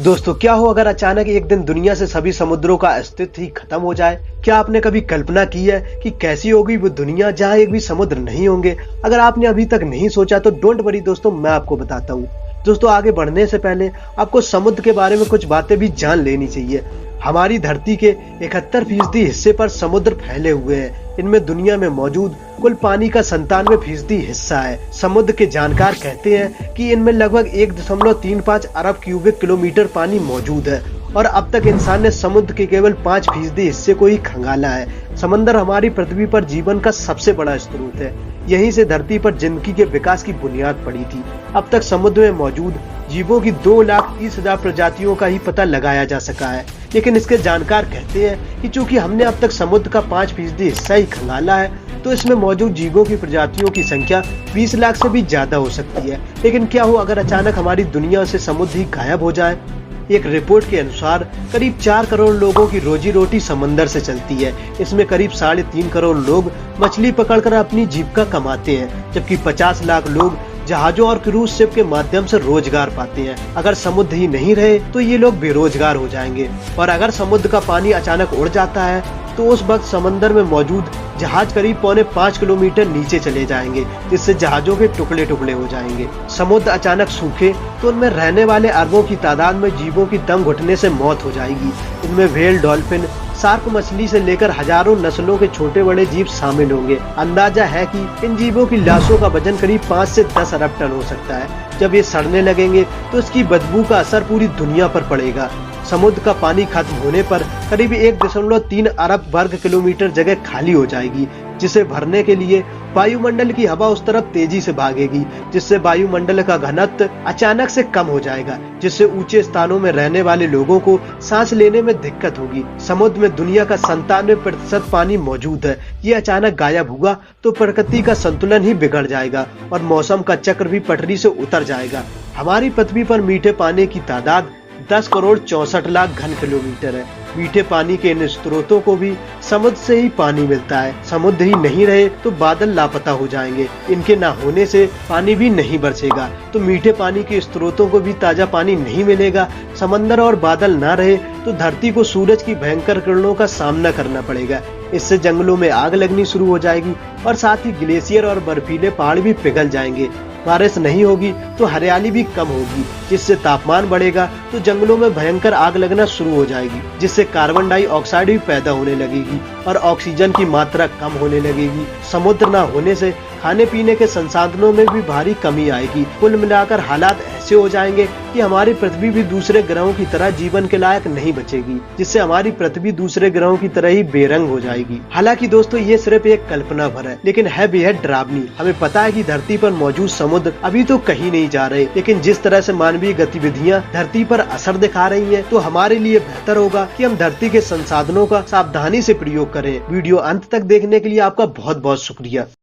दोस्तों, क्या हो अगर अचानक एक दिन दुनिया से सभी समुद्रों का अस्तित्व ही खत्म हो जाए। क्या आपने कभी कल्पना की है कि कैसी होगी वो दुनिया जहां एक भी समुद्र नहीं होंगे। अगर आपने अभी तक नहीं सोचा तो डोंट वरी दोस्तों, मैं आपको बताता हूँ। दोस्तों, आगे बढ़ने से पहले आपको समुद्र के बारे में कुछ बातें भी जान लेनी चाहिए। हमारी धरती के 71% हिस्से पर समुद्र फैले हुए हैं। इनमें दुनिया में मौजूद कुल पानी का 97% हिस्सा है। समुद्र के जानकार कहते हैं कि इनमें लगभग 1.35 अरब क्यूबिक किलोमीटर पानी मौजूद है और अब तक इंसान ने समुद्र के केवल 5% हिस्से को ही खंगाला है। समंदर हमारी पृथ्वी पर जीवन का सबसे बड़ा स्रोत है। यहीं से धरती पर जिंदगी के विकास की बुनियाद पड़ी थी। अब तक समुद्र में मौजूद जीवों की 2,30,000 प्रजातियों का ही पता लगाया जा सका है। लेकिन इसके जानकार कहते हैं कि चूंकि हमने अब तक समुद्र का 5% हिस्सा ही खंगाला है, तो इसमें मौजूद जीवों की प्रजातियों की संख्या 20 लाख से भी ज्यादा हो सकती है। लेकिन क्या हो अगर अचानक हमारी दुनिया से समुद्र ही गायब हो जाए। एक रिपोर्ट के अनुसार करीब 4 करोड़ लोगों की रोजी रोटी समंदर से चलती है। इसमें करीब 3.5 करोड़ लोग मछली पकड़कर अपनी जीविका कमाते हैं, जबकि 50 लाख लोग जहाजों और क्रूज शिप के माध्यम से रोजगार पाते हैं। अगर समुद्र ही नहीं रहे तो ये लोग बेरोजगार हो जाएंगे। और अगर समुद्र का पानी अचानक उड़ जाता है तो उस वक्त समंदर में मौजूद जहाज करीब 4.5 किलोमीटर नीचे चले जाएंगे, जिससे जहाजों के टुकड़े टुकड़े हो जाएंगे। समुद्र अचानक सूखे तो उनमें रहने वाले अरबों की तादाद में जीवों की दम घुटने से मौत हो जाएगी। इनमें व्हेल, डॉल्फिन, शार्क मछली से लेकर हजारों नस्लों के छोटे बड़े जीव शामिल होंगे। अंदाजा है कि इन जीवों की लाशों का वजन करीब 5 से 10 अरब टन हो सकता है। जब ये सड़ने लगेंगे तो इसकी बदबू का असर पूरी दुनिया पर पड़ेगा। समुद्र का पानी खत्म होने पर करीब 1.3 अरब वर्ग किलोमीटर जगह खाली हो जाएगी, जिसे भरने के लिए वायुमंडल की हवा उस तरफ तेजी से भागेगी, जिससे वायुमंडल का घनत्व अचानक से कम हो जाएगा, जिससे ऊंचे स्थानों में रहने वाले लोगों को सांस लेने में दिक्कत होगी। समुद्र में दुनिया का 97% पानी मौजूद है। ये अचानक गायब हुआ तो प्रकृति का संतुलन ही बिगड़ जाएगा और मौसम का चक्र भी पटरी से उतर जाएगा। हमारी पृथ्वी पर मीठे पानी की तादाद 10 करोड़ 64 लाख घन किलोमीटर है। मीठे पानी के इन स्रोतों को भी समुद्र से ही पानी मिलता है। समुद्र ही नहीं रहे तो बादल लापता हो जाएंगे। इनके न होने से पानी भी नहीं बरसेगा, तो मीठे पानी के स्रोतों को भी ताजा पानी नहीं मिलेगा। समंदर और बादल ना रहे तो धरती को सूरज की भयंकर किरणों का सामना करना पड़ेगा। इससे जंगलों में आग लगनी शुरू हो जाएगी और साथ ही ग्लेशियर और बर्फीले पहाड़ भी पिघल जाएंगे। बारिश नहीं होगी तो हरियाली भी कम होगी, जिससे तापमान बढ़ेगा तो जंगलों में भयंकर आग लगना शुरू हो जाएगी, जिससे कार्बन डाइऑक्साइड भी पैदा होने लगेगी और ऑक्सीजन की मात्रा कम होने लगेगी। समुद्र न होने से खाने पीने के संसाधनों में भी भारी कमी आएगी। कुल मिलाकर हालात ऐसे हो जाएंगे कि हमारी पृथ्वी भी दूसरे ग्रहों की तरह जीवन के लायक नहीं बचेगी, जिससे हमारी पृथ्वी दूसरे ग्रहों की तरह ही बेरंग हो जाएगी। हालांकि दोस्तों, ये सिर्फ एक कल्पना भर है, लेकिन है बेहद डरावनी। हमें पता है कि धरती पर मौजूद समुद्र अभी तो कहीं नहीं जा रहे, लेकिन जिस तरह से मानवीय गतिविधियां धरती पर असर दिखा रही हैं, तो हमारे लिए बेहतर होगा कि हम धरती के संसाधनों का सावधानी से प्रयोग करें। वीडियो अंत तक देखने के लिए आपका बहुत बहुत शुक्रिया।